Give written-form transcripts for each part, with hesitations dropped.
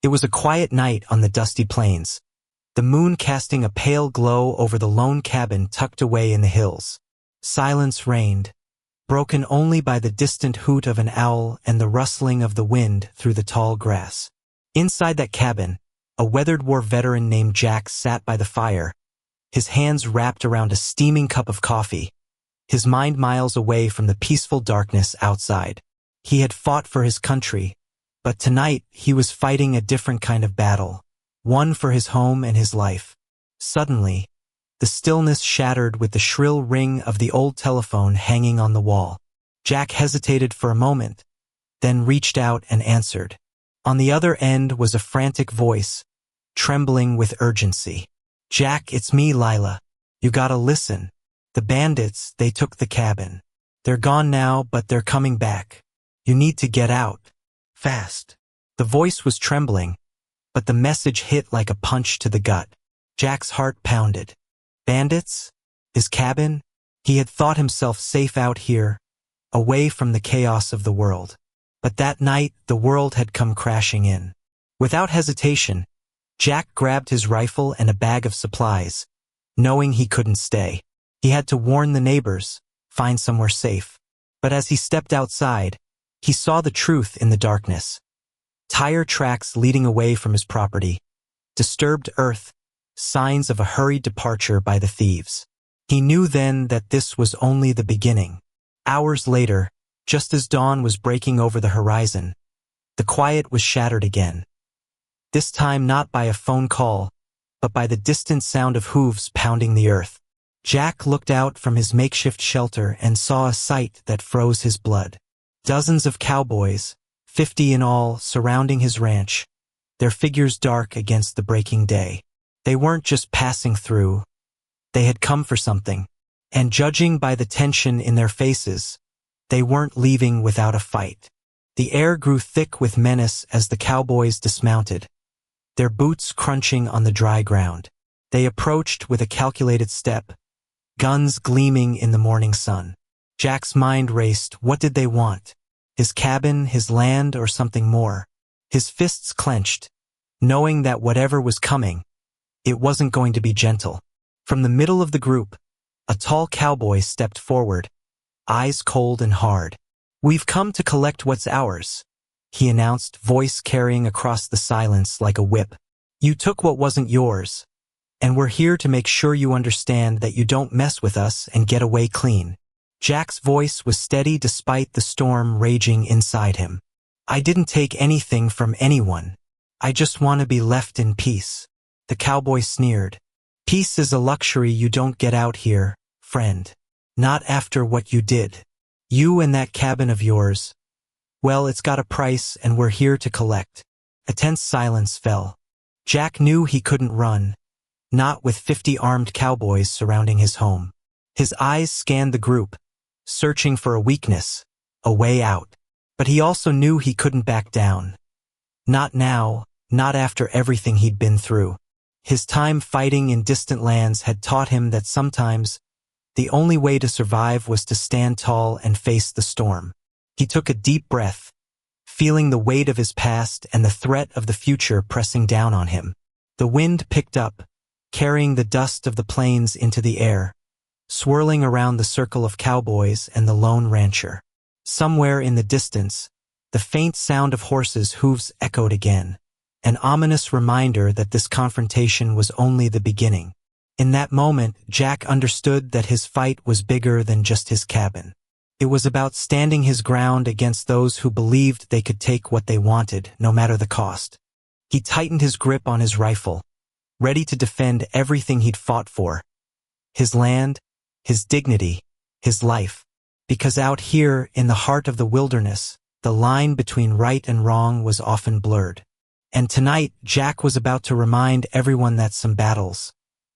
It was a quiet night on the dusty plains, the moon casting a pale glow over the lone cabin tucked away in the hills. Silence reigned, broken only by the distant hoot of an owl and the rustling of the wind through the tall grass. Inside that cabin, a weathered war veteran named Jack sat by the fire, his hands wrapped around a steaming cup of coffee, his mind miles away from the peaceful darkness outside. He had fought for his country, but tonight he was fighting a different kind of battle, one for his home and his life. Suddenly, the stillness shattered with the shrill ring of the old telephone hanging on the wall. Jack hesitated for a moment, then reached out and answered. On the other end was a frantic voice, trembling with urgency. "Jack, it's me, Lila. You gotta listen. The bandits, they took the cabin. They're gone now, but they're coming back. You need to get out. Fast." The voice was trembling, but the message hit like a punch to the gut. Jack's heart pounded. Bandits? His cabin? He had thought himself safe out here, away from the chaos of the world. But that night, the world had come crashing in. Without hesitation, Jack grabbed his rifle and a bag of supplies, knowing he couldn't stay. He had to warn the neighbors, find somewhere safe. But as he stepped outside, he saw the truth in the darkness. Tire tracks leading away from his property, disturbed earth, signs of a hurried departure by the thieves. He knew then that this was only the beginning. Hours later, just as dawn was breaking over the horizon, the quiet was shattered again. This time not by a phone call, but by the distant sound of hooves pounding the earth. Jack looked out from his makeshift shelter and saw a sight that froze his blood. Dozens of cowboys, 50 in all, surrounding his ranch, their figures dark against the breaking day. They weren't just passing through. They had come for something. And judging by the tension in their faces, they weren't leaving without a fight. The air grew thick with menace as the cowboys dismounted, their boots crunching on the dry ground. They approached with a calculated step, guns gleaming in the morning sun. Jack's mind raced. What did they want? His cabin, his land, or something more? His fists clenched, knowing that whatever was coming, it wasn't going to be gentle. From the middle of the group, a tall cowboy stepped forward, eyes cold and hard. "We've come to collect what's ours," he announced, voice carrying across the silence like a whip. "You took what wasn't yours, and we're here to make sure you understand that you don't mess with us and get away clean." Jack's voice was steady despite the storm raging inside him. "I didn't take anything from anyone. I just want to be left in peace." The cowboy sneered. "Peace is a luxury you don't get out here, friend. Not after what you did. You and that cabin of yours. Well, it's got a price and we're here to collect." A tense silence fell. Jack knew he couldn't run, not with 50 armed cowboys surrounding his home. His eyes scanned the group, searching for a weakness, a way out. But he also knew he couldn't back down. Not now, not after everything he'd been through. His time fighting in distant lands had taught him that sometimes the only way to survive was to stand tall and face the storm. He took a deep breath, feeling the weight of his past and the threat of the future pressing down on him. The wind picked up, carrying the dust of the plains into the air, swirling around the circle of cowboys and the lone rancher. Somewhere in the distance, the faint sound of horses' hooves echoed again, an ominous reminder that this confrontation was only the beginning. In that moment, Jack understood that his fight was bigger than just his cabin. It was about standing his ground against those who believed they could take what they wanted, no matter the cost. He tightened his grip on his rifle, ready to defend everything he'd fought for. His land, his dignity, his life. Because out here, in the heart of the wilderness, the line between right and wrong was often blurred. And tonight, Jack was about to remind everyone that some battles,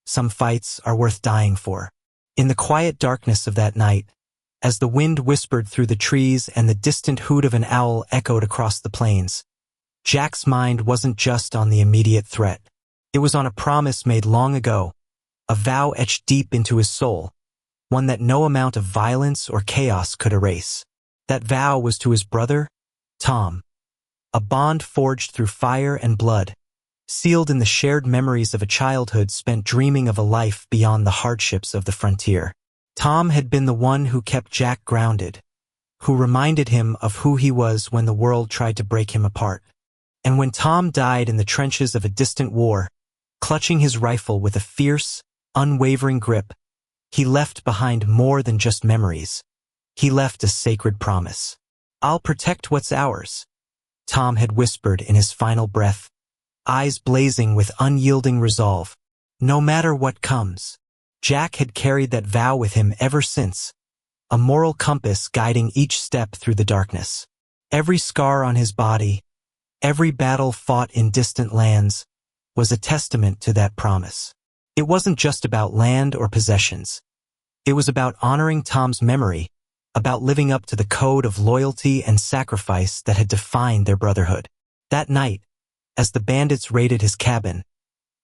some fights are worth dying for. In the quiet darkness of that night, as the wind whispered through the trees and the distant hoot of an owl echoed across the plains, Jack's mind wasn't just on the immediate threat. It was on a promise made long ago, a vow etched deep into his soul, one that no amount of violence or chaos could erase. That vow was to his brother, Tom. a bond forged through fire and blood, sealed in the shared memories of a childhood spent dreaming of a life beyond the hardships of the frontier. Tom had been the one who kept Jack grounded, who reminded him of who he was when the world tried to break him apart. And when Tom died in the trenches of a distant war, clutching his rifle with a fierce, unwavering grip, he left behind more than just memories. He left a sacred promise. "I'll protect what's ours," Tom had whispered in his final breath, eyes blazing with unyielding resolve. No matter what comes. Jack had carried that vow with him ever since, a moral compass guiding each step through the darkness. Every scar on his body, every battle fought in distant lands, was a testament to that promise. It wasn't just about land or possessions. It was about honoring Tom's memory, about living up to the code of loyalty and sacrifice that had defined their brotherhood. That night, as the bandits raided his cabin,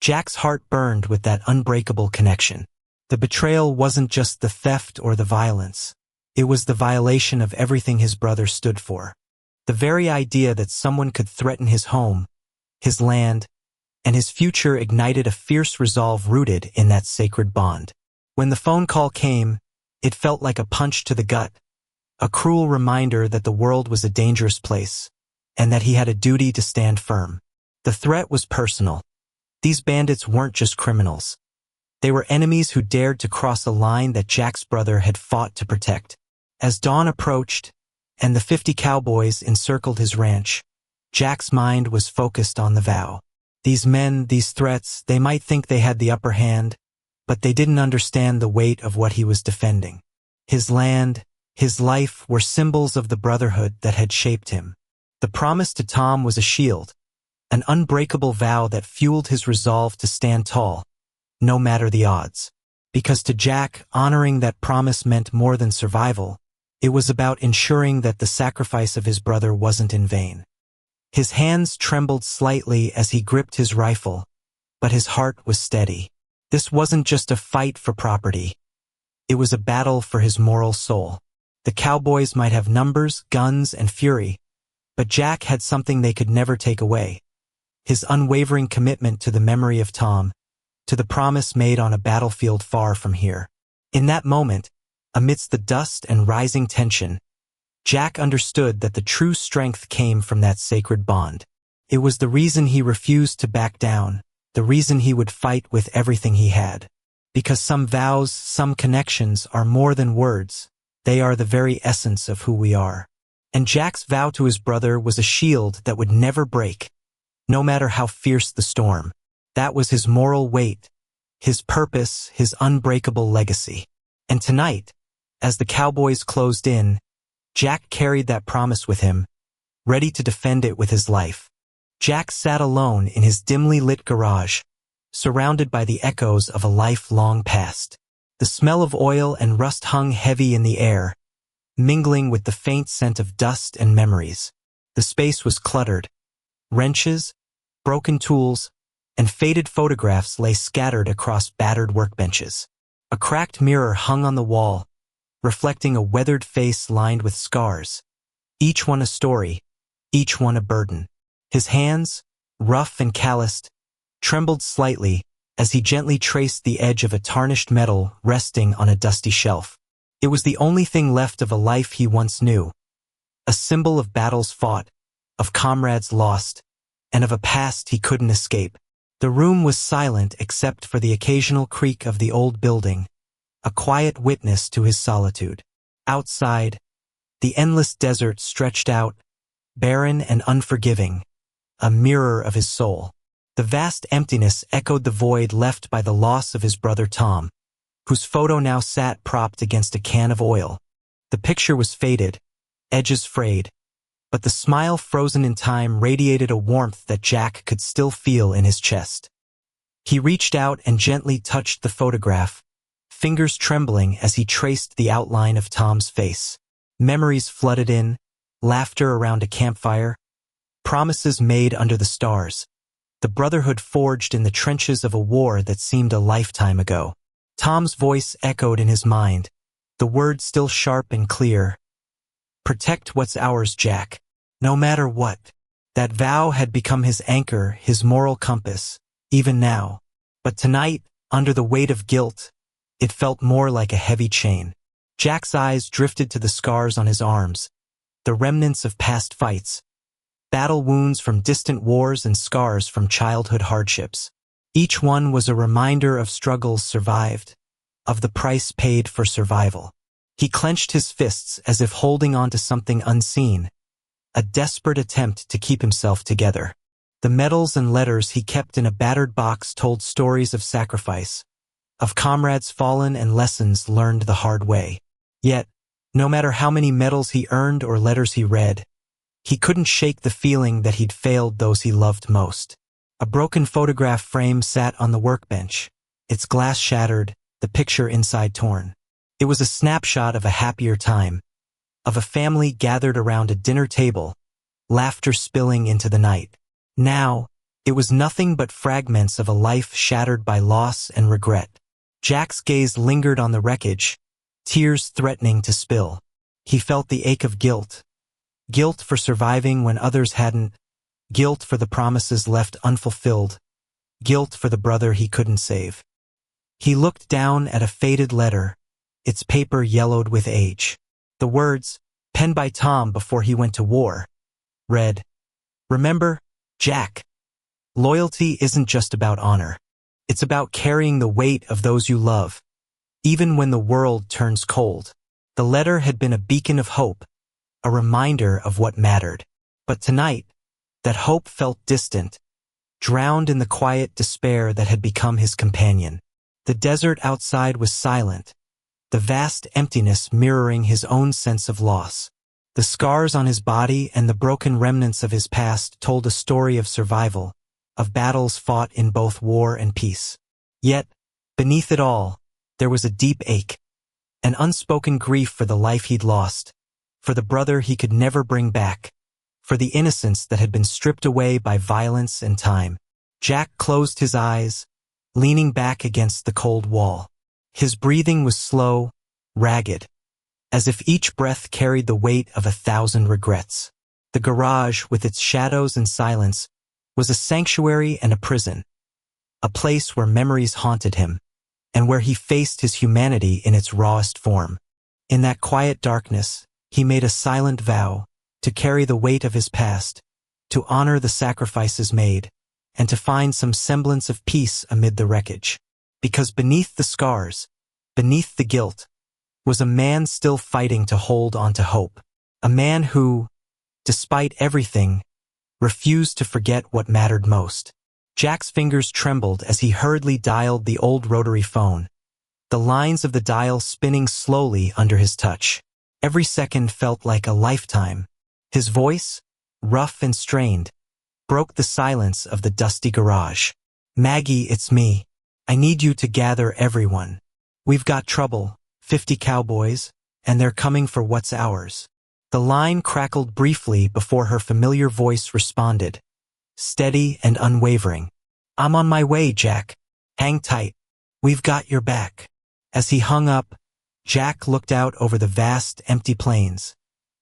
Jack's heart burned with that unbreakable connection. The betrayal wasn't just the theft or the violence. It was the violation of everything his brother stood for. The very idea that someone could threaten his home, his land, and his future ignited a fierce resolve rooted in that sacred bond. When the phone call came, it felt like a punch to the gut, a cruel reminder that the world was a dangerous place, and that he had a duty to stand firm. The threat was personal. These bandits weren't just criminals. They were enemies who dared to cross a line that Jack's brother had fought to protect. As dawn approached, and the 50 cowboys encircled his ranch, Jack's mind was focused on the vow. These men, these threats, they might think they had the upper hand, but they didn't understand the weight of what he was defending. His land, his life were symbols of the brotherhood that had shaped him. The promise to Tom was a shield, an unbreakable vow that fueled his resolve to stand tall, no matter the odds. Because to Jack, honoring that promise meant more than survival. It was about ensuring that the sacrifice of his brother wasn't in vain. His hands trembled slightly as he gripped his rifle, but his heart was steady. This wasn't just a fight for property. It was a battle for his moral soul. The cowboys might have numbers, guns, and fury, but Jack had something they could never take away. His unwavering commitment to the memory of Tom, to the promise made on a battlefield far from here. In that moment, amidst the dust and rising tension, Jack understood that the true strength came from that sacred bond. It was the reason he refused to back down, the reason he would fight with everything he had. Because some vows, some connections are more than words. They are the very essence of who we are. And Jack's vow to his brother was a shield that would never break, no matter how fierce the storm. That was his moral weight, his purpose, his unbreakable legacy. And tonight, as the cowboys closed in, Jack carried that promise with him, ready to defend it with his life. Jack sat alone in his dimly lit garage, surrounded by the echoes of a life long past. The smell of oil and rust hung heavy in the air, mingling with the faint scent of dust and memories. The space was cluttered. Wrenches, broken tools, and faded photographs lay scattered across battered workbenches. A cracked mirror hung on the wall, reflecting a weathered face lined with scars, each one a story, each one a burden. His hands, rough and calloused, trembled slightly as he gently traced the edge of a tarnished metal resting on a dusty shelf. It was the only thing left of a life he once knew, a symbol of battles fought, of comrades lost, and of a past he couldn't escape. The room was silent except for the occasional creak of the old building, a quiet witness to his solitude. Outside, the endless desert stretched out, barren and unforgiving, a mirror of his soul. The vast emptiness echoed the void left by the loss of his brother Tom, whose photo now sat propped against a can of oil. The picture was faded, edges frayed, but the smile frozen in time radiated a warmth that Jack could still feel in his chest. He reached out and gently touched the photograph, fingers trembling as he traced the outline of Tom's face. Memories flooded in, laughter around a campfire, promises made under the stars, the brotherhood forged in the trenches of a war that seemed a lifetime ago. Tom's voice echoed in his mind, the words still sharp and clear. "Protect what's ours, Jack. No matter what." That vow had become his anchor, his moral compass, even now. But tonight, under the weight of guilt, it felt more like a heavy chain. Jack's eyes drifted to the scars on his arms, the remnants of past fights, battle wounds from distant wars and scars from childhood hardships. Each one was a reminder of struggles survived, of the price paid for survival. He clenched his fists as if holding on to something unseen, a desperate attempt to keep himself together. The medals and letters he kept in a battered box told stories of sacrifice, of comrades fallen and lessons learned the hard way. Yet, no matter how many medals he earned or letters he read, he couldn't shake the feeling that he'd failed those he loved most. A broken photograph frame sat on the workbench, its glass shattered, the picture inside torn. It was a snapshot of a happier time, of a family gathered around a dinner table, laughter spilling into the night. Now, it was nothing but fragments of a life shattered by loss and regret. Jack's gaze lingered on the wreckage, tears threatening to spill. He felt the ache of guilt. Guilt for surviving when others hadn't. Guilt for the promises left unfulfilled. Guilt for the brother he couldn't save. He looked down at a faded letter, its paper yellowed with age. The words, penned by Tom before he went to war, read, "Remember, Jack, loyalty isn't just about honor. It's about carrying the weight of those you love, even when the world turns cold." The letter had been a beacon of hope, a reminder of what mattered. But tonight, that hope felt distant, drowned in the quiet despair that had become his companion. The desert outside was silent, the vast emptiness mirroring his own sense of loss. The scars on his body and the broken remnants of his past told a story of survival, of battles fought in both war and peace. Yet, beneath it all, there was a deep ache, an unspoken grief for the life he'd lost, for the brother he could never bring back, for the innocence that had been stripped away by violence and time. Jack closed his eyes, leaning back against the cold wall. His breathing was slow, ragged, as if each breath carried the weight of 1,000 regrets. The garage, with its shadows and silence, was a sanctuary and a prison, a place where memories haunted him, and where he faced his humanity in its rawest form. In that quiet darkness, he made a silent vow to carry the weight of his past, to honor the sacrifices made, and to find some semblance of peace amid the wreckage. Because beneath the scars, beneath the guilt, was a man still fighting to hold on to hope. A man who, despite everything, refused to forget what mattered most. Jack's fingers trembled as he hurriedly dialed the old rotary phone, the lines of the dial spinning slowly under his touch. Every second felt like a lifetime. His voice, rough and strained, broke the silence of the dusty garage. "Maggie, it's me. I need you to gather everyone. We've got trouble, 50 cowboys, and they're coming for what's ours." The line crackled briefly before her familiar voice responded, steady and unwavering. "I'm on my way, Jack. Hang tight. We've got your back." As he hung up, Jack looked out over the vast, empty plains,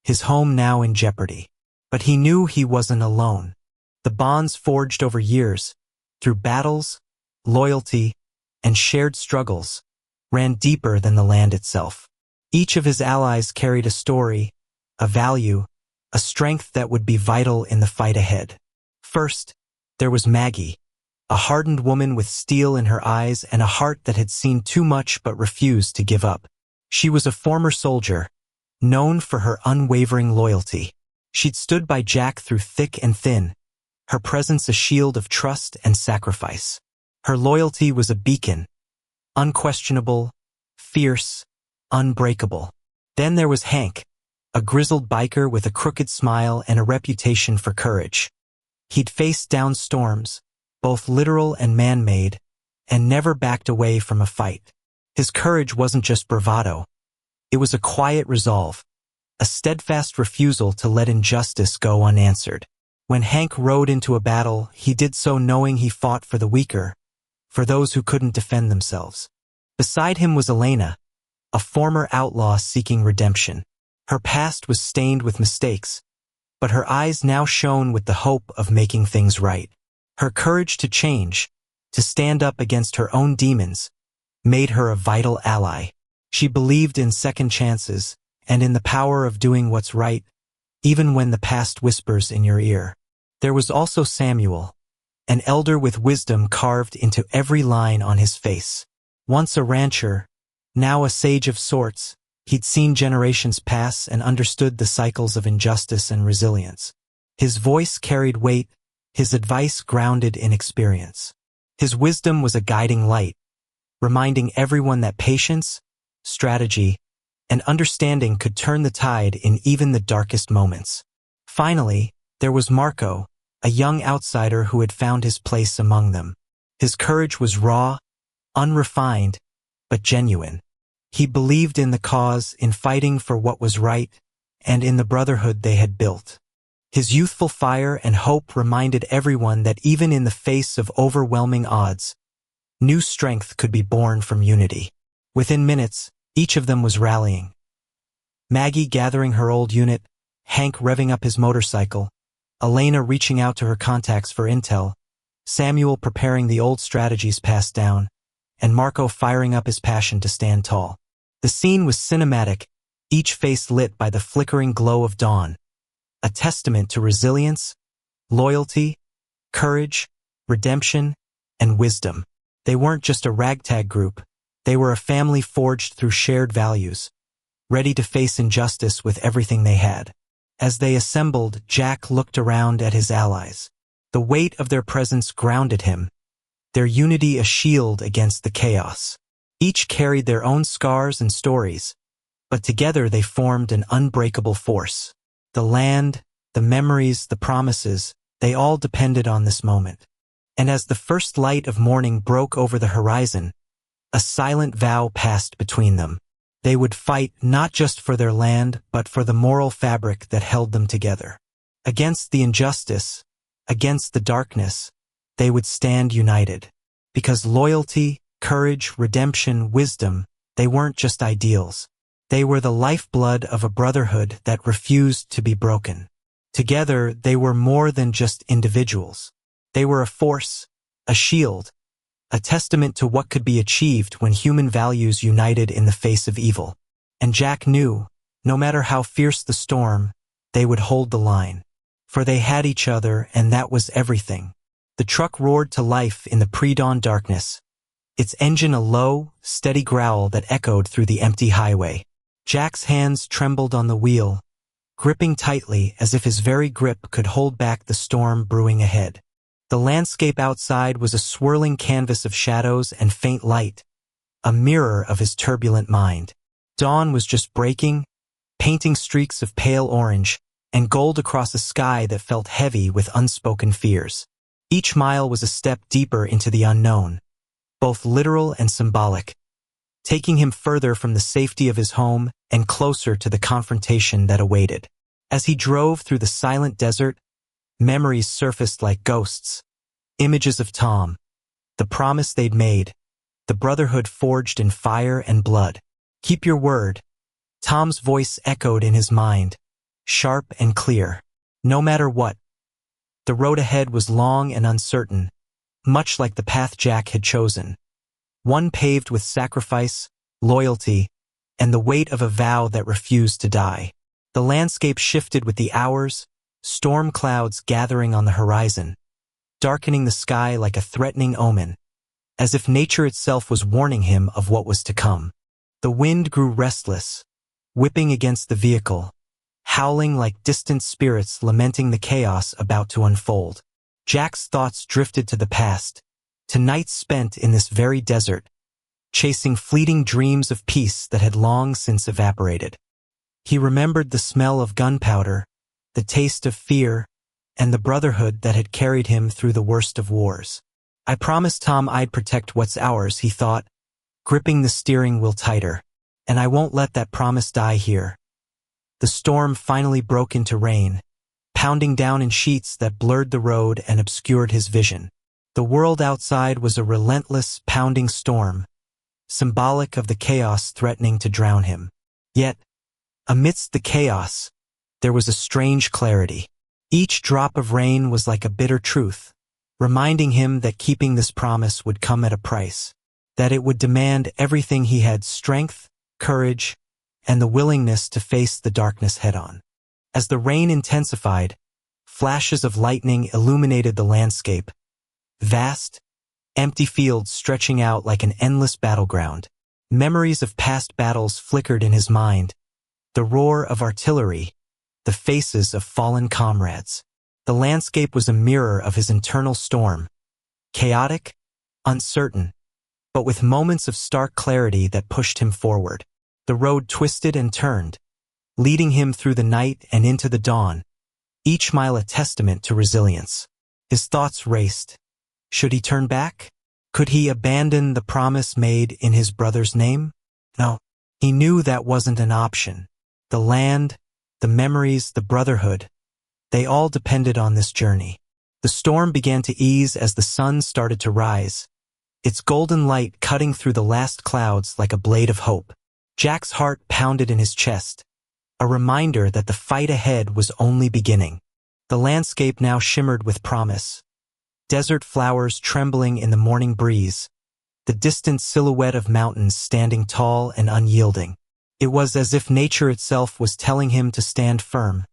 his home now in jeopardy. But he knew he wasn't alone. The bonds forged over years, through battles, loyalty, and shared struggles, ran deeper than the land itself. Each of his allies carried a story, a value, a strength that would be vital in the fight ahead. First, there was Maggie, a hardened woman with steel in her eyes and a heart that had seen too much but refused to give up. She was a former soldier, known for her unwavering loyalty. She'd stood by Jack through thick and thin, her presence a shield of trust and sacrifice. Her loyalty was a beacon, unquestionable, fierce, unbreakable. Then there was Hank, a grizzled biker with a crooked smile and a reputation for courage. He'd faced down storms, both literal and man-made, and never backed away from a fight. His courage wasn't just bravado. It was a quiet resolve, a steadfast refusal to let injustice go unanswered. When Hank rode into a battle, he did so knowing he fought for the weaker, for those who couldn't defend themselves. Beside him was Elena, a former outlaw seeking redemption. Her past was stained with mistakes, but her eyes now shone with the hope of making things right. Her courage to change, to stand up against her own demons, made her a vital ally. She believed in second chances and in the power of doing what's right, even when the past whispers in your ear. There was also Samuel, an elder with wisdom carved into every line on his face. Once a rancher, now a sage of sorts, he'd seen generations pass and understood the cycles of injustice and resilience. His voice carried weight, his advice grounded in experience. His wisdom was a guiding light, reminding everyone that patience, strategy, and understanding could turn the tide in even the darkest moments. Finally, there was Marco, a young outsider who had found his place among them. His courage was raw, unrefined, but genuine. He believed in the cause, in fighting for what was right, and in the brotherhood they had built. His youthful fire and hope reminded everyone that even in the face of overwhelming odds, new strength could be born from unity. Within minutes, each of them was rallying. Maggie gathering her old unit, Hank revving up his motorcycle, Elena reaching out to her contacts for intel, Samuel preparing the old strategies passed down, and Marco firing up his passion to stand tall. The scene was cinematic, each face lit by the flickering glow of dawn, a testament to resilience, loyalty, courage, redemption, and wisdom. They weren't just a ragtag group, they were a family forged through shared values, ready to face injustice with everything they had. As they assembled, Jack looked around at his allies. The weight of their presence grounded him, their unity a shield against the chaos. Each carried their own scars and stories, but together they formed an unbreakable force. The land, the memories, the promises, they all depended on this moment. And as the first light of morning broke over the horizon, a silent vow passed between them. They would fight not just for their land, but for the moral fabric that held them together. Against the injustice, against the darkness, they would stand united. Because loyalty, courage, redemption, wisdom, they weren't just ideals. They were the lifeblood of a brotherhood that refused to be broken. Together, they were more than just individuals. They were a force, a shield, a testament to what could be achieved when human values united in the face of evil. And Jack knew, no matter how fierce the storm, they would hold the line. For they had each other, and that was everything. The truck roared to life in the pre-dawn darkness, its engine a low, steady growl that echoed through the empty highway. Jack's hands trembled on the wheel, gripping tightly as if his very grip could hold back the storm brewing ahead. The landscape outside was a swirling canvas of shadows and faint light, a mirror of his turbulent mind. Dawn was just breaking, painting streaks of pale orange and gold across a sky that felt heavy with unspoken fears. Each mile was a step deeper into the unknown, both literal and symbolic, taking him further from the safety of his home and closer to the confrontation that awaited. As he drove through the silent desert, memories surfaced like ghosts, images of Tom, the promise they'd made, the brotherhood forged in fire and blood. Keep your word. Tom's voice echoed in his mind, sharp and clear. No matter what. The road ahead was long and uncertain, much like the path Jack had chosen. One paved with sacrifice, loyalty, and the weight of a vow that refused to die. The landscape shifted with the hours, storm clouds gathering on the horizon, darkening the sky like a threatening omen, as if nature itself was warning him of what was to come. The wind grew restless, whipping against the vehicle, howling like distant spirits lamenting the chaos about to unfold. Jack's thoughts drifted to the past, to nights spent in this very desert, chasing fleeting dreams of peace that had long since evaporated. He remembered the smell of gunpowder, the taste of fear, and the brotherhood that had carried him through the worst of wars. I promised Tom I'd protect what's ours, he thought, gripping the steering wheel tighter. And I won't let that promise die here. The storm finally broke into rain, pounding down in sheets that blurred the road and obscured his vision. The world outside was a relentless, pounding storm, symbolic of the chaos threatening to drown him. Yet, amidst the chaos, there was a strange clarity. Each drop of rain was like a bitter truth, reminding him that keeping this promise would come at a price, that it would demand everything he had: strength, courage, and the willingness to face the darkness head-on. As the rain intensified, flashes of lightning illuminated the landscape, vast, empty fields stretching out like an endless battleground. Memories of past battles flickered in his mind, the roar of artillery, the faces of fallen comrades. The landscape was a mirror of his internal storm, chaotic, uncertain, but with moments of stark clarity that pushed him forward. The road twisted and turned, leading him through the night and into the dawn, each mile a testament to resilience. His thoughts raced. Should he turn back? Could he abandon the promise made in his brother's name? No, he knew that wasn't an option. The land, the memories, the brotherhood, they all depended on this journey. The storm began to ease as the sun started to rise, its golden light cutting through the last clouds like a blade of hope. Jack's heart pounded in his chest, a reminder that the fight ahead was only beginning. The landscape now shimmered with promise. Desert flowers trembling in the morning breeze, the distant silhouette of mountains standing tall and unyielding. It was as if nature itself was telling him to stand firm,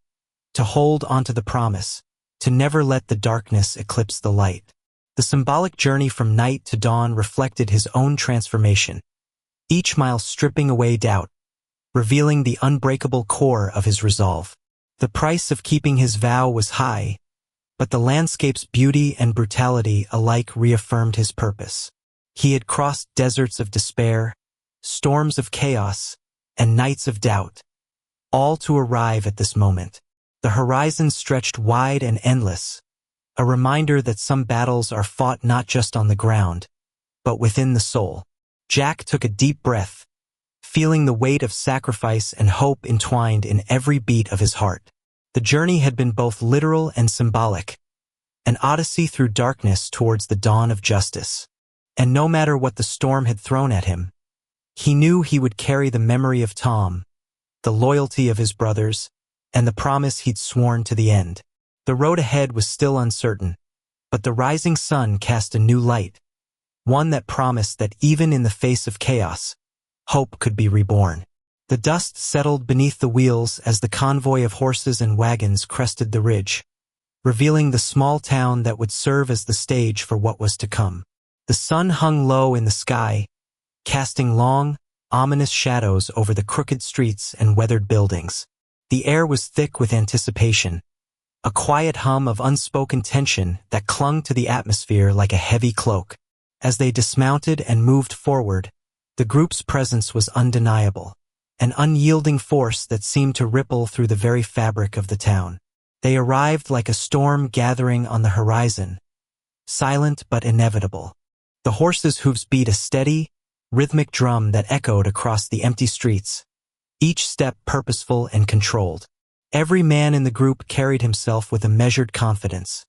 to hold onto the promise, to never let the darkness eclipse the light. The symbolic journey from night to dawn reflected his own transformation, each mile stripping away doubt, revealing the unbreakable core of his resolve. The price of keeping his vow was high, but the landscape's beauty and brutality alike reaffirmed his purpose. He had crossed deserts of despair, storms of chaos, and nights of doubt, all to arrive at this moment. The horizon stretched wide and endless, a reminder that some battles are fought not just on the ground, but within the soul. Jack took a deep breath, feeling the weight of sacrifice and hope entwined in every beat of his heart. The journey had been both literal and symbolic, an odyssey through darkness towards the dawn of justice. And no matter what the storm had thrown at him, he knew he would carry the memory of Tom, the loyalty of his brothers, and the promise he'd sworn to the end. The road ahead was still uncertain, but the rising sun cast a new light, one that promised that even in the face of chaos, hope could be reborn. The dust settled beneath the wheels as the convoy of horses and wagons crested the ridge, revealing the small town that would serve as the stage for what was to come. The sun hung low in the sky, casting long, ominous shadows over the crooked streets and weathered buildings. The air was thick with anticipation, a quiet hum of unspoken tension that clung to the atmosphere like a heavy cloak. As they dismounted and moved forward, the group's presence was undeniable, an unyielding force that seemed to ripple through the very fabric of the town. They arrived like a storm gathering on the horizon, silent but inevitable. The horses' hooves beat a steady, rhythmic drum that echoed across the empty streets, each step purposeful and controlled. Every man in the group carried himself with a measured confidence,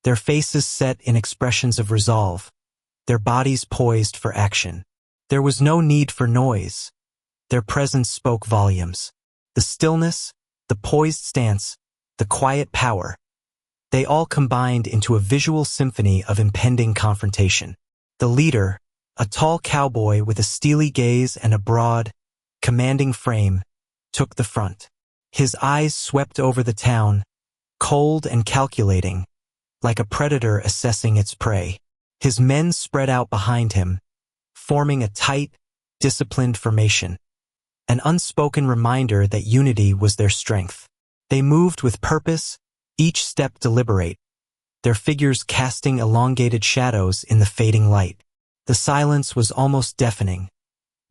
their faces set in expressions of resolve, their bodies poised for action. There was no need for noise. Their presence spoke volumes. The stillness, the poised stance, the quiet power, they all combined into a visual symphony of impending confrontation. The leader, a tall cowboy with a steely gaze and a broad, commanding frame, took the front. His eyes swept over the town, cold and calculating, like a predator assessing its prey. His men spread out behind him, forming a tight, disciplined formation, an unspoken reminder that unity was their strength. They moved with purpose, each step deliberate, their figures casting elongated shadows in the fading light. The silence was almost deafening,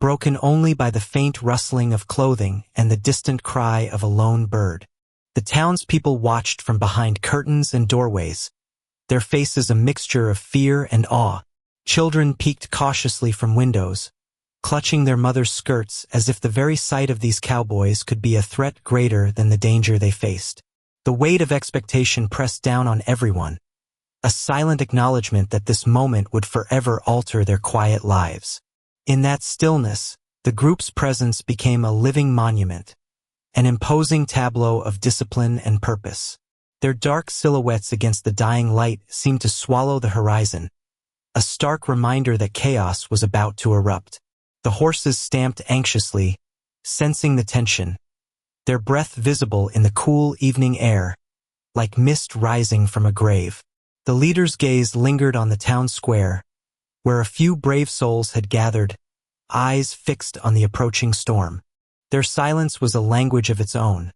broken only by the faint rustling of clothing and the distant cry of a lone bird. The townspeople watched from behind curtains and doorways, their faces a mixture of fear and awe. Children peeked cautiously from windows, clutching their mothers' skirts as if the very sight of these cowboys could be a threat greater than the danger they faced. The weight of expectation pressed down on everyone, a silent acknowledgement that this moment would forever alter their quiet lives. In that stillness, the group's presence became a living monument, an imposing tableau of discipline and purpose. Their dark silhouettes against the dying light seemed to swallow the horizon, a stark reminder that chaos was about to erupt. The horses stamped anxiously, sensing the tension, their breath visible in the cool evening air, like mist rising from a grave. The leader's gaze lingered on the town square, where a few brave souls had gathered, eyes fixed on the approaching storm. Their silence was a language of its own,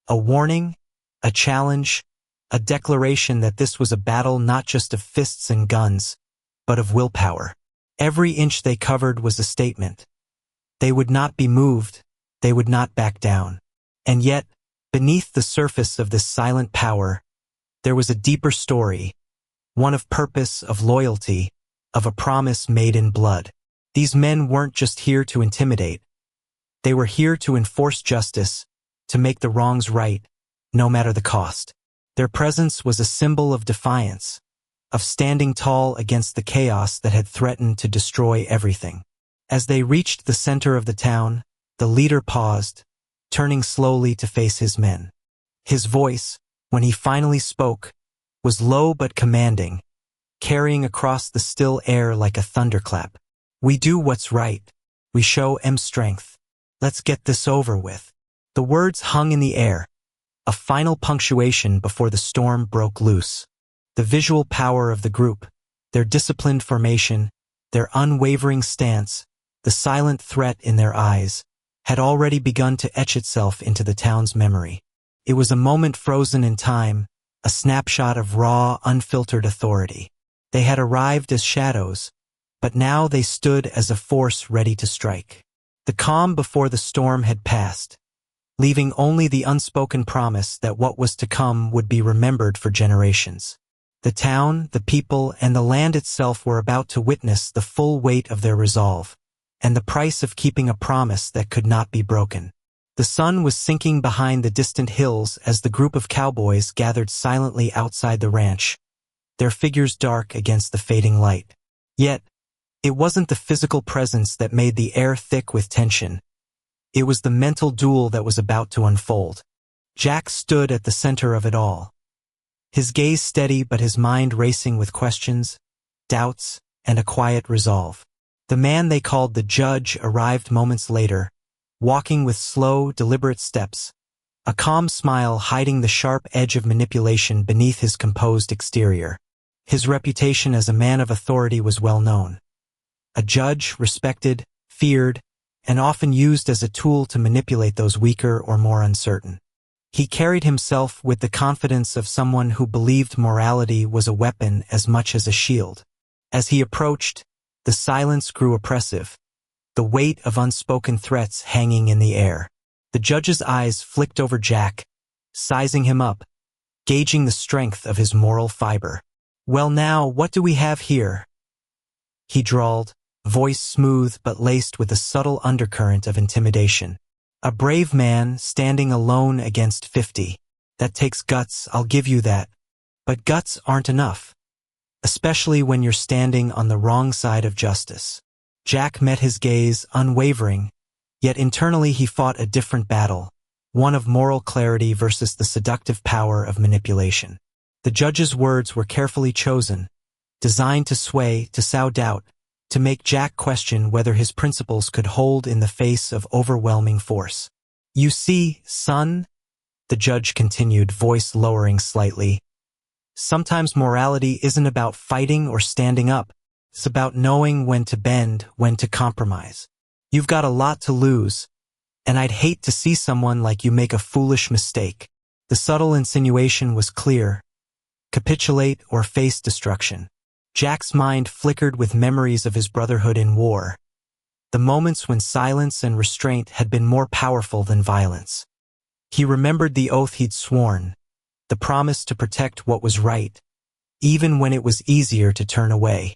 a warning, a challenge, a declaration that this was a battle not just of fists and guns, but of willpower. Every inch they covered was a statement. They would not be moved, they would not back down. And yet, beneath the surface of this silent power, there was a deeper story, one of purpose, of loyalty, of a promise made in blood. These men weren't just here to intimidate. They were here to enforce justice, to make the wrongs right, no matter the cost. Their presence was a symbol of defiance, of standing tall against the chaos that had threatened to destroy everything. As they reached the center of the town, the leader paused, turning slowly to face his men. His voice, when he finally spoke, was low but commanding, carrying across the still air like a thunderclap. "We do what's right. We show strength. Let's get this over with." The words hung in the air, a final punctuation before the storm broke loose. The visual power of the group, their disciplined formation, their unwavering stance, the silent threat in their eyes, had already begun to etch itself into the town's memory. It was a moment frozen in time, a snapshot of raw, unfiltered authority. They had arrived as shadows, but now they stood as a force ready to strike. The calm before the storm had passed, leaving only the unspoken promise that what was to come would be remembered for generations. The town, the people, and the land itself were about to witness the full weight of their resolve, and the price of keeping a promise that could not be broken. The sun was sinking behind the distant hills as the group of cowboys gathered silently outside the ranch, their figures dark against the fading light. Yet, it wasn't the physical presence that made the air thick with tension. It was the mental duel that was about to unfold. Jack stood at the center of it all, his gaze steady but his mind racing with questions, doubts, and a quiet resolve. The man they called the judge arrived moments later, walking with slow, deliberate steps, a calm smile hiding the sharp edge of manipulation beneath his composed exterior. His reputation as a man of authority was well known. A judge, respected, feared, and often used as a tool to manipulate those weaker or more uncertain. He carried himself with the confidence of someone who believed morality was a weapon as much as a shield. As he approached, the silence grew oppressive, the weight of unspoken threats hanging in the air. The judge's eyes flicked over Jack, sizing him up, gauging the strength of his moral fiber. "Well now, what do we have here?" he drawled, voice smooth but laced with a subtle undercurrent of intimidation. "A brave man standing alone against 50. That takes guts, I'll give you that. But guts aren't enough, especially when you're standing on the wrong side of justice." Jack met his gaze, unwavering, yet internally he fought a different battle, one of moral clarity versus the seductive power of manipulation. The judge's words were carefully chosen, designed to sway, to sow doubt, to make Jack question whether his principles could hold in the face of overwhelming force. "You see, son," the judge continued, voice lowering slightly, "sometimes morality isn't about fighting or standing up. It's about knowing when to bend, when to compromise. You've got a lot to lose, and I'd hate to see someone like you make a foolish mistake." The subtle insinuation was clear: capitulate or face destruction. Jack's mind flickered with memories of his brotherhood in war, the moments when silence and restraint had been more powerful than violence. He remembered the oath he'd sworn, the promise to protect what was right, even when it was easier to turn away.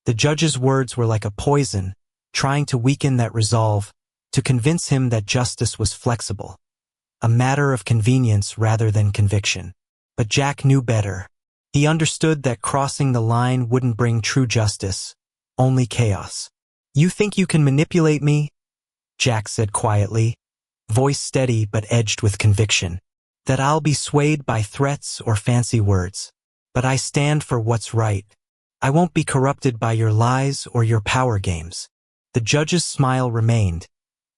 The judge's words were like a poison, trying to weaken that resolve, to convince him that justice was flexible, a matter of convenience rather than conviction. But Jack knew better. He understood that crossing the line wouldn't bring true justice, only chaos. "You think you can manipulate me?" Jack said quietly, voice steady but edged with conviction. That I'll be swayed by threats or fancy words. But I stand for what's right. I won't be corrupted by your lies or your power games. The judge's smile remained,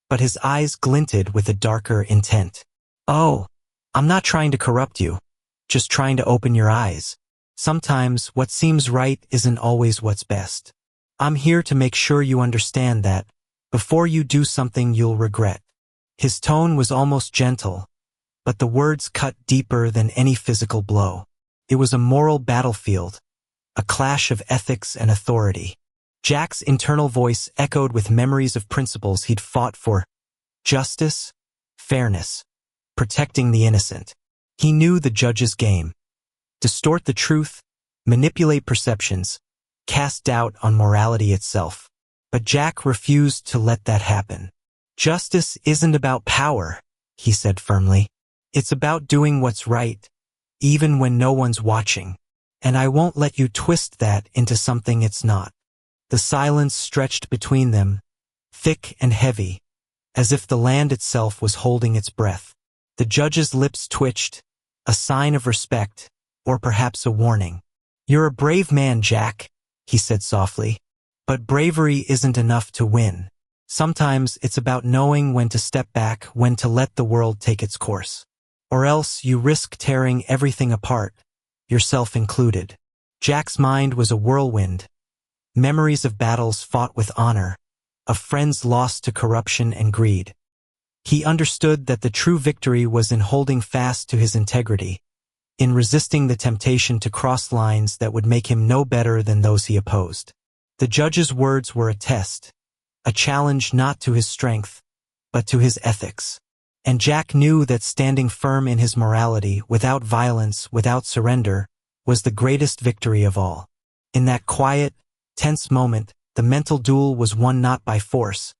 but his eyes glinted with a darker intent. Oh, I'm not trying to corrupt you, just trying to open your eyes. Sometimes what seems right isn't always what's best. I'm here to make sure you understand that, before you do something you'll regret. His tone was almost gentle, but the words cut deeper than any physical blow. It was a moral battlefield, a clash of ethics and authority. Jack's internal voice echoed with memories of principles he'd fought for: justice, fairness, protecting the innocent. He knew the judge's game: distort the truth, manipulate perceptions, cast doubt on morality itself. But Jack refused to let that happen. Justice isn't about power, he said firmly. It's about doing what's right, even when no one's watching. And I won't let you twist that into something it's not. The silence stretched between them, thick and heavy, as if the land itself was holding its breath. The judge's lips twitched, a sign of respect, or perhaps a warning. You're a brave man, Jack, he said softly. But bravery isn't enough to win. Sometimes it's about knowing when to step back, when to let the world take its course. Or else you risk tearing everything apart, yourself included. Jack's mind was a whirlwind. Memories of battles fought with honor, of friends lost to corruption and greed. He understood that the true victory was in holding fast to his integrity, in resisting the temptation to cross lines that would make him no better than those he opposed. The judge's words were a test, a challenge not to his strength, but to his ethics. And Jack knew that standing firm in his morality, without violence, without surrender, was the greatest victory of all. In that quiet, tense moment, the mental duel was won not by force,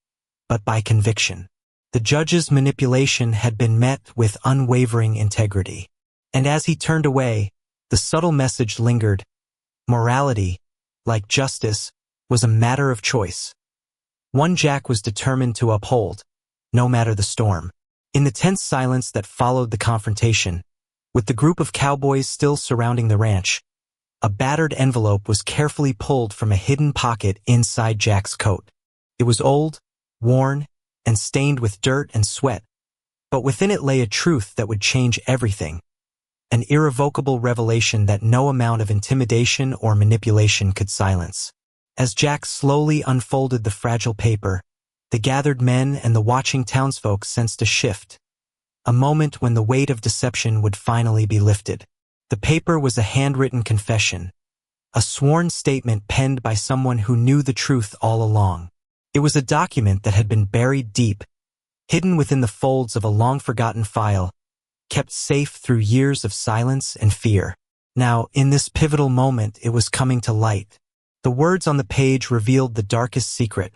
but by conviction. The judge's manipulation had been met with unwavering integrity. And as he turned away, the subtle message lingered. Morality, like justice, was a matter of choice. One Jack was determined to uphold, no matter the storm. In the tense silence that followed the confrontation, with the group of cowboys still surrounding the ranch, a battered envelope was carefully pulled from a hidden pocket inside Jack's coat. It was old, worn, and stained with dirt and sweat, but within it lay a truth that would change everything, an irrevocable revelation that no amount of intimidation or manipulation could silence. As Jack slowly unfolded the fragile paper, the gathered men and the watching townsfolk sensed a shift, a moment when the weight of deception would finally be lifted. The paper was a handwritten confession, a sworn statement penned by someone who knew the truth all along. It was a document that had been buried deep, hidden within the folds of a long-forgotten file, kept safe through years of silence and fear. Now, in this pivotal moment, it was coming to light. The words on the page revealed the darkest secret,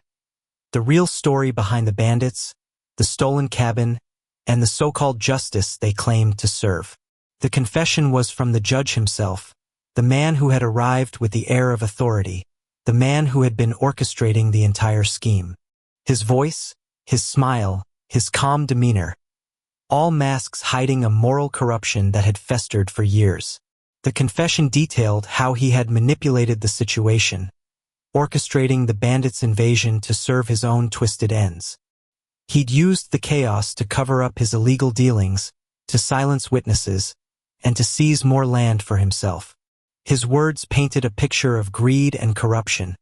the real story behind the bandits, the stolen cabin, and the so-called justice they claimed to serve. The confession was from the judge himself, the man who had arrived with the air of authority, the man who had been orchestrating the entire scheme. His voice, his smile, his calm demeanor, all masks hiding a moral corruption that had festered for years. The confession detailed how he had manipulated the situation, orchestrating the bandits' invasion to serve his own twisted ends. He'd used the chaos to cover up his illegal dealings, to silence witnesses, and to seize more land for himself. His words painted a picture of greed and corruption,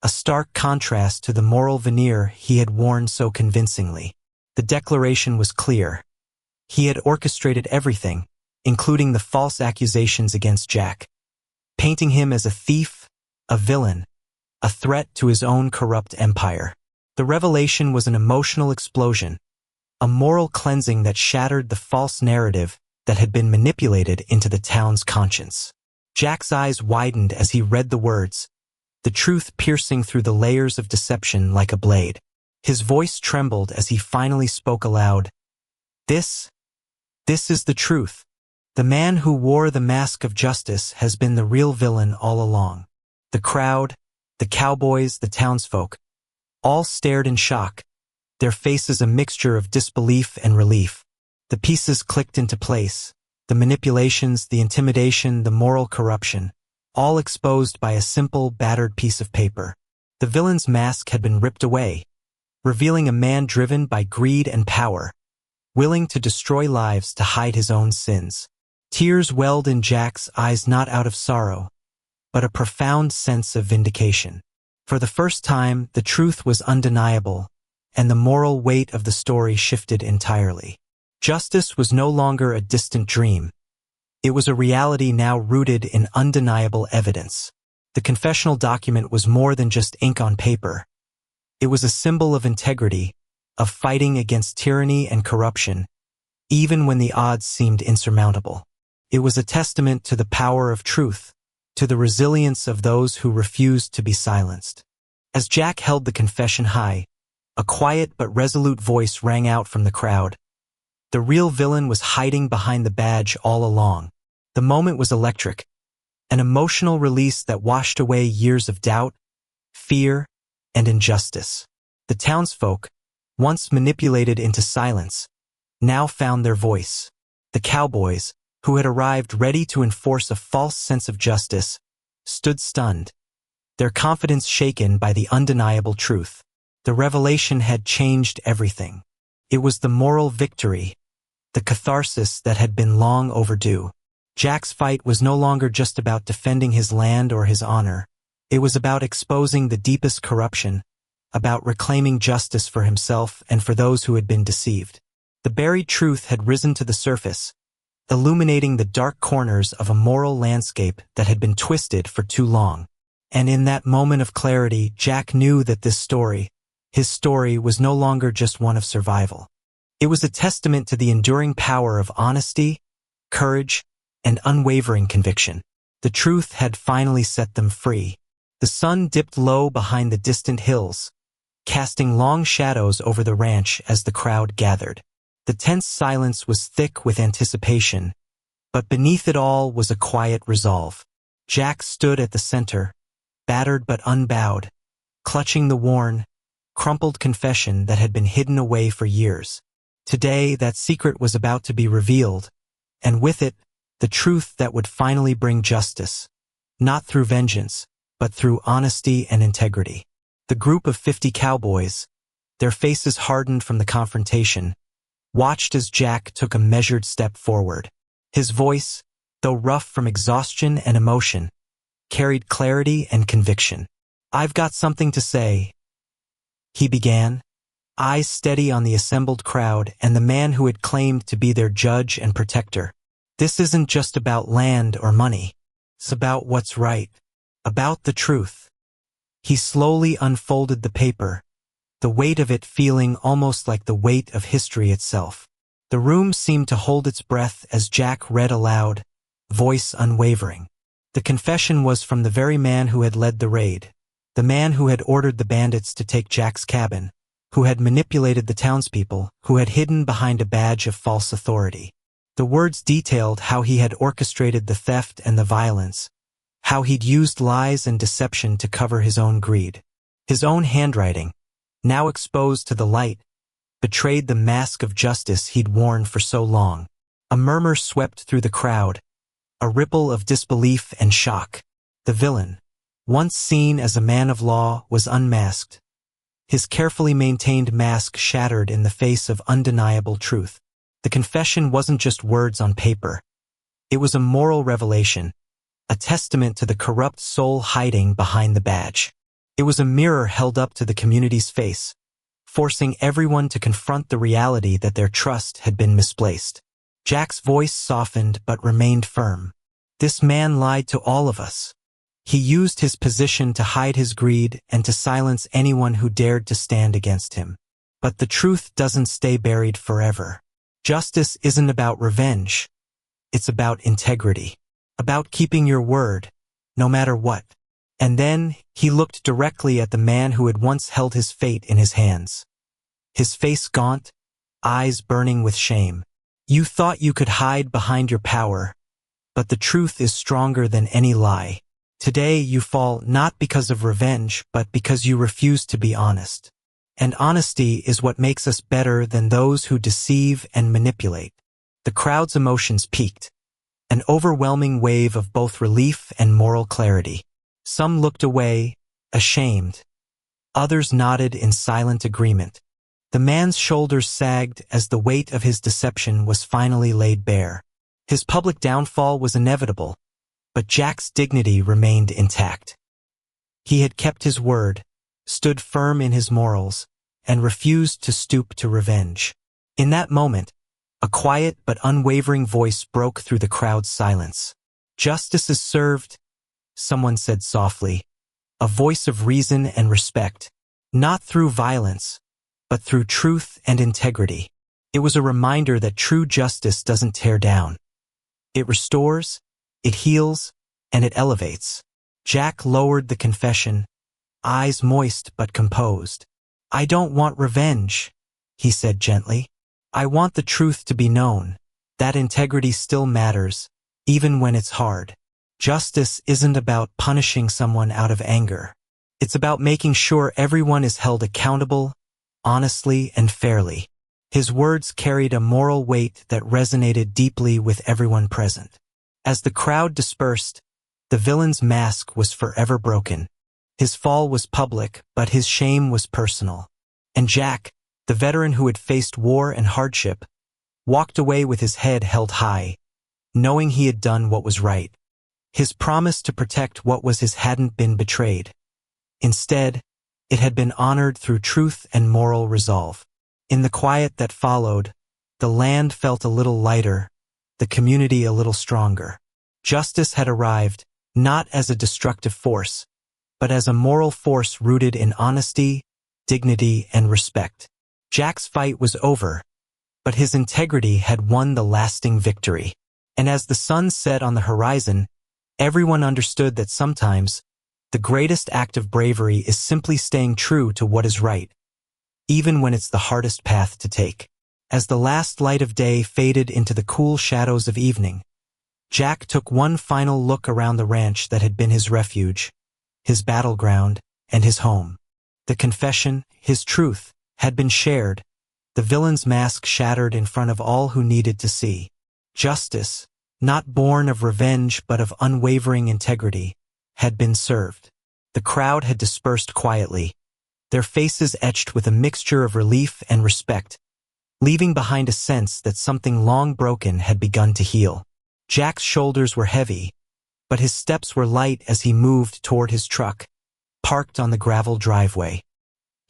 a stark contrast to the moral veneer he had worn so convincingly. The declaration was clear. He had orchestrated everything, including the false accusations against Jack, painting him as a thief, a villain, a threat to his own corrupt empire. The revelation was an emotional explosion, a moral cleansing that shattered the false narrative that had been manipulated into the town's conscience. Jack's eyes widened as he read the words, the truth piercing through the layers of deception like a blade. His voice trembled as he finally spoke aloud. This is the truth. The man who wore the mask of justice has been the real villain all along. The crowd, the cowboys, the townsfolk, all stared in shock, their faces a mixture of disbelief and relief. The pieces clicked into place, the manipulations, the intimidation, the moral corruption, all exposed by a simple, battered piece of paper. The villain's mask had been ripped away, revealing a man driven by greed and power, willing to destroy lives to hide his own sins. Tears welled in Jack's eyes, not out of sorrow, but a profound sense of vindication. For the first time, the truth was undeniable, and the moral weight of the story shifted entirely. Justice was no longer a distant dream. It was a reality now rooted in undeniable evidence. The confessional document was more than just ink on paper. It was a symbol of integrity, of fighting against tyranny and corruption, even when the odds seemed insurmountable. It was a testament to the power of truth, to the resilience of those who refused to be silenced. As Jack held the confession high, a quiet but resolute voice rang out from the crowd. The real villain was hiding behind the badge all along. The moment was electric, an emotional release that washed away years of doubt, fear, and injustice. The townsfolk, once manipulated into silence, now found their voice. The Cowboys, who had arrived ready to enforce a false sense of justice, stood stunned, their confidence shaken by the undeniable truth. The revelation had changed everything. It was the moral victory, the catharsis that had been long overdue. Jack's fight was no longer just about defending his land or his honor. It was about exposing the deepest corruption, about reclaiming justice for himself and for those who had been deceived. The buried truth had risen to the surface, illuminating the dark corners of a moral landscape that had been twisted for too long. And in that moment of clarity, Jack knew that his story was no longer just one of survival. It was a testament to the enduring power of honesty, courage, and unwavering conviction. The truth had finally set them free. The sun dipped low behind the distant hills, casting long shadows over the ranch as the crowd gathered. The tense silence was thick with anticipation, but beneath it all was a quiet resolve. Jack stood at the center, battered but unbowed, clutching the worn, crumpled confession that had been hidden away for years. Today, that secret was about to be revealed, and with it, the truth that would finally bring justice, not through vengeance, but through honesty and integrity. The group of 50 cowboys, their faces hardened from the confrontation, watched as Jack took a measured step forward. His voice, though rough from exhaustion and emotion, carried clarity and conviction. "I've got something to say," he began, eyes steady on the assembled crowd and the man who had claimed to be their judge and protector. "This isn't just about land or money. It's about what's right, about the truth." He slowly unfolded the paper, the weight of it feeling almost like the weight of history itself. The room seemed to hold its breath as Jack read aloud, voice unwavering. The confession was from the very man who had led the raid, the man who had ordered the bandits to take Jack's cabin, who had manipulated the townspeople, who had hidden behind a badge of false authority. The words detailed how he had orchestrated the theft and the violence, how he'd used lies and deception to cover his own greed. His own handwriting, now exposed to the light, betrayed the mask of justice he'd worn for so long. A murmur swept through the crowd, a ripple of disbelief and shock. The villain, once seen as a man of law, was unmasked, his carefully maintained mask shattered in the face of undeniable truth. The confession wasn't just words on paper. It was a moral revelation, a testament to the corrupt soul hiding behind the badge. It was a mirror held up to the community's face, forcing everyone to confront the reality that their trust had been misplaced. Jack's voice softened but remained firm. This man lied to all of us. He used his position to hide his greed and to silence anyone who dared to stand against him. But the truth doesn't stay buried forever. Justice isn't about revenge. It's about integrity, about keeping your word, no matter what. And then he looked directly at the man who had once held his fate in his hands. His face gaunt, eyes burning with shame. "You thought you could hide behind your power, but the truth is stronger than any lie. Today you fall not because of revenge, but because you refuse to be honest." And honesty is what makes us better than those who deceive and manipulate. The crowd's emotions peaked, an overwhelming wave of both relief and moral clarity. Some looked away, ashamed. Others nodded in silent agreement. The man's shoulders sagged as the weight of his deception was finally laid bare. His public downfall was inevitable, but Jack's dignity remained intact. He had kept his word, stood firm in his morals, and refused to stoop to revenge. In that moment, a quiet but unwavering voice broke through the crowd's silence. "Justice is served," someone said softly, a voice of reason and respect, not through violence, but through truth and integrity. It was a reminder that true justice doesn't tear down. It restores, it heals, and it elevates. Jack lowered the confession, eyes moist but composed. "I don't want revenge," he said gently. "I want the truth to be known. That integrity still matters, even when it's hard. Justice isn't about punishing someone out of anger. It's about making sure everyone is held accountable, honestly and fairly." His words carried a moral weight that resonated deeply with everyone present. As the crowd dispersed, the villain's mask was forever broken. His fall was public, but his shame was personal. And Jack, the veteran who had faced war and hardship, walked away with his head held high, knowing he had done what was right. His promise to protect what was his hadn't been betrayed. Instead, it had been honored through truth and moral resolve. In the quiet that followed, the land felt a little lighter, the community a little stronger. Justice had arrived, not as a destructive force, but as a moral force rooted in honesty, dignity, and respect. Jack's fight was over, but his integrity had won the lasting victory. And as the sun set on the horizon, everyone understood that sometimes the greatest act of bravery is simply staying true to what is right, even when it's the hardest path to take. As the last light of day faded into the cool shadows of evening, Jack took one final look around the ranch that had been his refuge, his battleground, and his home. The confession, his truth, had been shared, the villain's mask shattered in front of all who needed to see. Justice, not born of revenge but of unwavering integrity, had been served. The crowd had dispersed quietly, their faces etched with a mixture of relief and respect, leaving behind a sense that something long broken had begun to heal. Jack's shoulders were heavy, but his steps were light as he moved toward his truck, parked on the gravel driveway.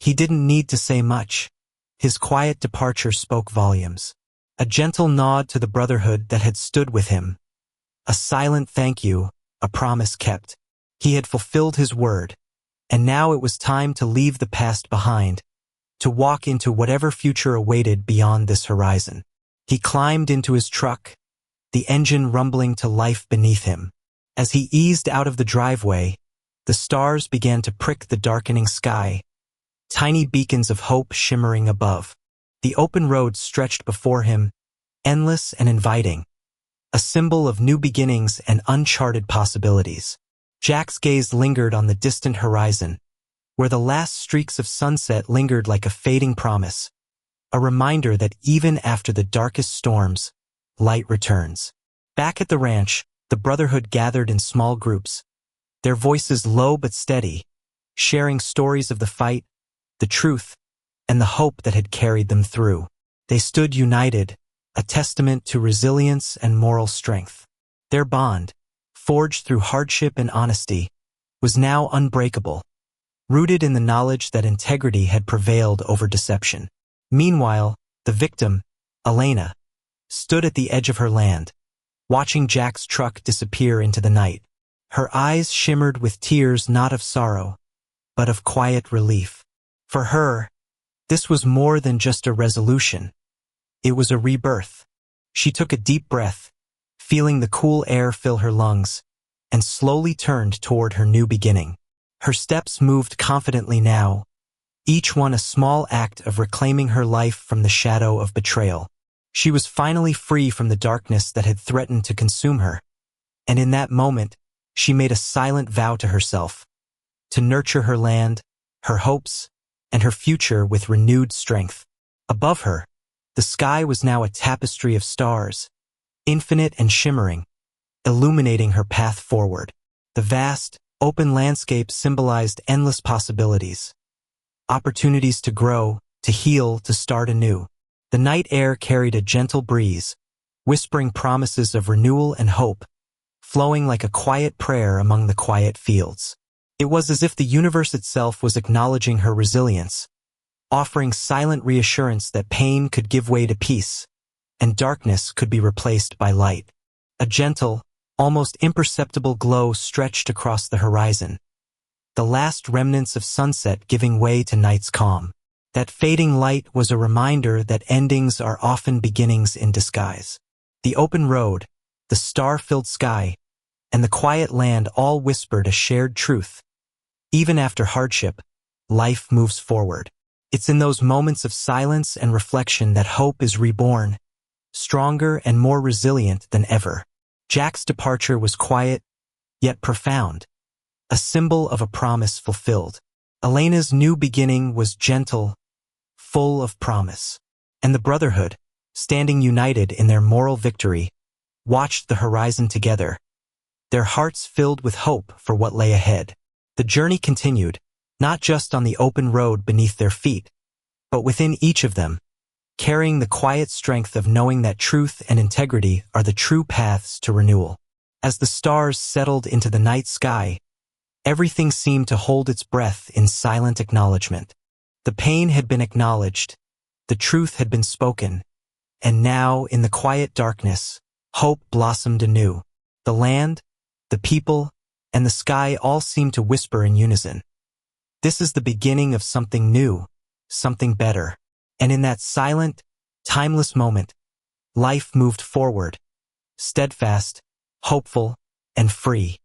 He didn't need to say much. His quiet departure spoke volumes. A gentle nod to the brotherhood that had stood with him. A silent thank you, a promise kept. He had fulfilled his word, and now it was time to leave the past behind, to walk into whatever future awaited beyond this horizon. He climbed into his truck, the engine rumbling to life beneath him. As he eased out of the driveway, the stars began to prick the darkening sky, tiny beacons of hope shimmering above. The open road stretched before him, endless and inviting, a symbol of new beginnings and uncharted possibilities. Jack's gaze lingered on the distant horizon, where the last streaks of sunset lingered like a fading promise, a reminder that even after the darkest storms, light returns. Back at the ranch, the brotherhood gathered in small groups, their voices low but steady, sharing stories of the fight, the truth, and the hope that had carried them through. They stood united, a testament to resilience and moral strength. Their bond, forged through hardship and honesty, was now unbreakable, rooted in the knowledge that integrity had prevailed over deception. Meanwhile, the victim, Elena, stood at the edge of her land, watching Jack's truck disappear into the night. Her eyes shimmered with tears not of sorrow, but of quiet relief. For her, this was more than just a resolution. It was a rebirth. She took a deep breath, feeling the cool air fill her lungs, and slowly turned toward her new beginning. Her steps moved confidently now, each one a small act of reclaiming her life from the shadow of betrayal. She was finally free from the darkness that had threatened to consume her, and in that moment, she made a silent vow to herself, to nurture her land, her hopes, and her future with renewed strength. Above her, the sky was now a tapestry of stars, infinite and shimmering, illuminating her path forward. The vast, open landscape symbolized endless possibilities, opportunities to grow, to heal, to start anew. The night air carried a gentle breeze, whispering promises of renewal and hope, flowing like a quiet prayer among the quiet fields. It was as if the universe itself was acknowledging her resilience, offering silent reassurance that pain could give way to peace, and darkness could be replaced by light. A gentle, almost imperceptible glow stretched across the horizon, the last remnants of sunset giving way to night's calm. That fading light was a reminder that endings are often beginnings in disguise. The open road, the star-filled sky, and the quiet land all whispered a shared truth. Even after hardship, life moves forward. It's in those moments of silence and reflection that hope is reborn, stronger and more resilient than ever. Jack's departure was quiet, yet profound, a symbol of a promise fulfilled. Elena's new beginning was gentle, full of promise. And the brotherhood, standing united in their moral victory, watched the horizon together, their hearts filled with hope for what lay ahead. The journey continued, not just on the open road beneath their feet, but within each of them, carrying the quiet strength of knowing that truth and integrity are the true paths to renewal. As the stars settled into the night sky, everything seemed to hold its breath in silent acknowledgement. The pain had been acknowledged, the truth had been spoken, and now, in the quiet darkness, hope blossomed anew. The land, the people, and the sky all seemed to whisper in unison. This is the beginning of something new, something better. And in that silent, timeless moment, life moved forward, steadfast, hopeful, and free.